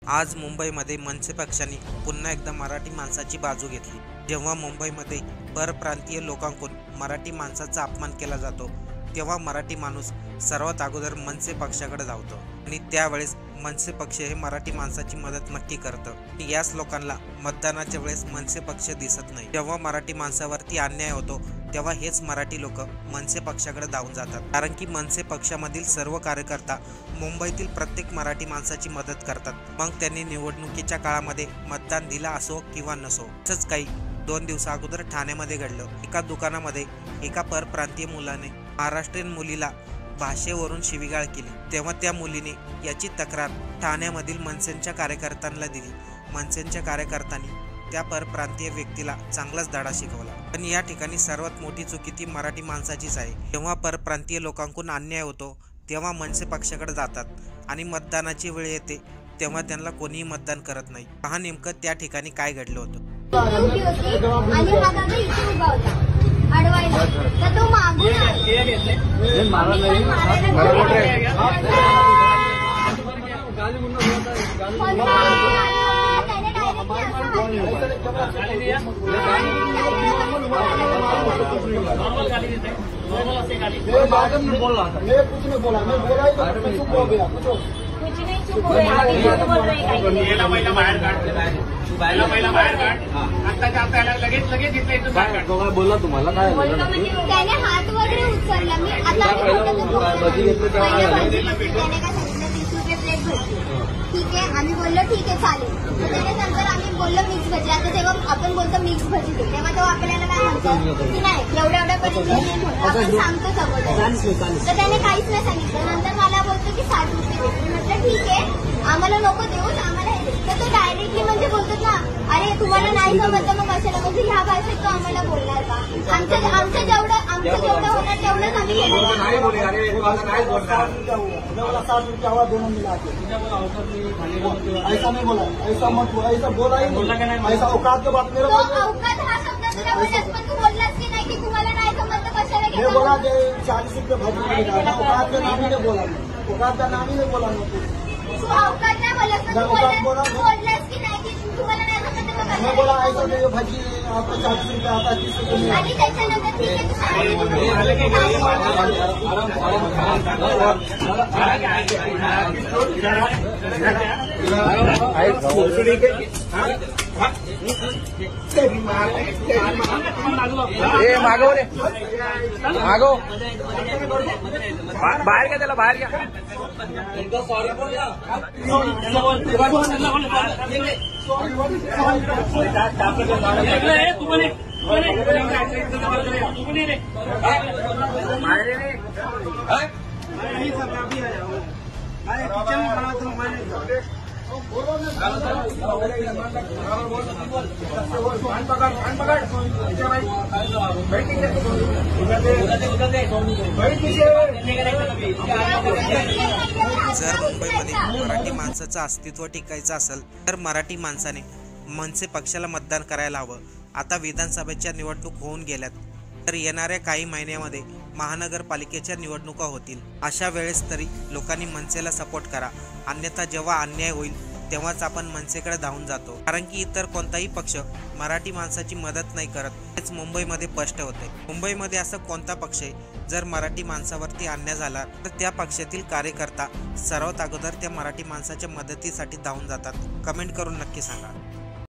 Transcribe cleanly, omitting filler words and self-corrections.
आज मुंबईमध्ये मनसे पक्षाने पुन्हा एकदा मराठी माणसाची बाजू घेतली। जेव्हा मुंबईमध्ये परप्रांतीय लोकांकडून मराठी माणसाचा अपमान केला जातो तेव्हा मराठी माणूस सर्वात अगोदर मनसे पक्षाकडे धावतो आणि त्यावेळेस मनसे पक्ष हे मराठी माणसाची मदत नक्की करतं। याच लोकांना मतदानाच्या वेळेस मनसे पक्ष दिसत नाही। जेव्हा मराठी माणसावरती अन्याय होतो तेव्हा हेच मराठी लोक मनसे पक्षाकडे धावून जातात, कारण की मनसे पक्षामधील सर्व कार्यकर्ता मुंबईतील प्रत्येक मराठी माणसाची मदत करतात। मग त्यांनी निवडणुकीच्या काळामध्ये मतदान दिला असो किंवा नसो। तसंच काही 2 दिवसा अगोदर ठाण्यामध्ये घडलं। एका दुकानामध्ये एका परप्रांतीय मुलाने महाराष्ट्रीयन मुलीला भाषेवरून शिवीगाळ केली, तेव्हा त्या मुलीने याची तक्रार ठाण्यामधील मनसेच्या कार्यकर्त्यांना दिली। मनसेच्या कार्यकर्त्यांनी त्या परप्रांतीय व्यक्तीला चांगलाच धडा शिकवला। पण या ठिकाणी सर्वात मोठी चुकी ती मराठी माणसाचीच आहे। जेव्हा परप्रांतीय लोकांकडून अन्याय होतो तेव्हा मनसे पक्षाकडे जातात आणि मतदानाची वेळ येते तेव्हा त्यांना कोणीही मतदान करत नाही। पहा नेमकं त्या ठिकाणी काय घडलं होतं। बोला तुम्हाला काय त्याने हात वगैरे उचलला। मी आता ठीक आहे, आम्ही बोललो ठीक आहे चालेल। तर त्याच्यानंतर आम्ही बोललो मिक्स भजी। आता जेव्हा आपण बोलतो मिक्स भजी दे तेव्हा तो आपल्याला काय म्हणतो की नाही एवढ्या पर्यंत आपण सांगतो सगळं। तर त्याने काहीच नाही सांगितलं। नंतर मला बोलतो की 60 रुपये दे। म्हटलं ठीक आहे, आम्हाला नको देऊन आम्हाला हे दे। तर तो डायरेक्टली म्हणजे बोलतो ना, अरे तुम्हाला नाही समजतं मग कशाला, म्हणजे ह्या भाषेत तो आम्हाला बोलणार का? आमचं जेवढं होणार तेवढंच आम्ही ऐसा नहीं बोला, ऐसा मत बोला, ऐसा बोला ही नहीं, ऐसा औकात के बात मेरा औकात हा शब्द तुला बोललास, पण तू बोललास की नाही की तुम्हाला नाही समजतं कशाला मैं बोला 40 रुपये भजी औकात का नाम ही नहीं बोला, औकात का नाम ही नहीं बोला। तू औकात नाही बोललास की नाही की तुम्हाला नाही समजतं। मैं बोला ऐसा नहीं भजी आपका 40 रुपये आता 30 रुपये आणि त्याच्यानंतर मागव रे मागव, बाहेर घ्या त्याला, बाहेर घ्या। जर मुंबईमध्ये मराठी माणसाचं अस्तित्व टिकायचं असेल तर मराठी माणसाने मनसे पक्षाला मतदान करायला हवं। आता विधानसभेच्या निवडणूक होऊन गेल्यात, तर येणाऱ्या काही महिन्यामध्ये महानगरपालिकेच्या निवडणुका होतील। अशा वेळेस तरी लोकांनी मनसेला सपोर्ट करा, अन्यथा जेव्हा अन्याय होईल तेव्हाच आपण मनसेकडे धावून जातो, कारण की इतर कोणताही पक्ष मराठी माणसाची मदत नाही करत। हेच मुंबईमध्ये स्पष्ट होते। मुंबईमध्ये असं कोणता पक्ष आहे जर मराठी माणसावरती अन्याय झाला तर त्या पक्षातील कार्यकर्ता सर्वात अगोदर त्या मराठी माणसाच्या मदतीसाठी धावून जातात? कमेंट करून नक्की सांगा।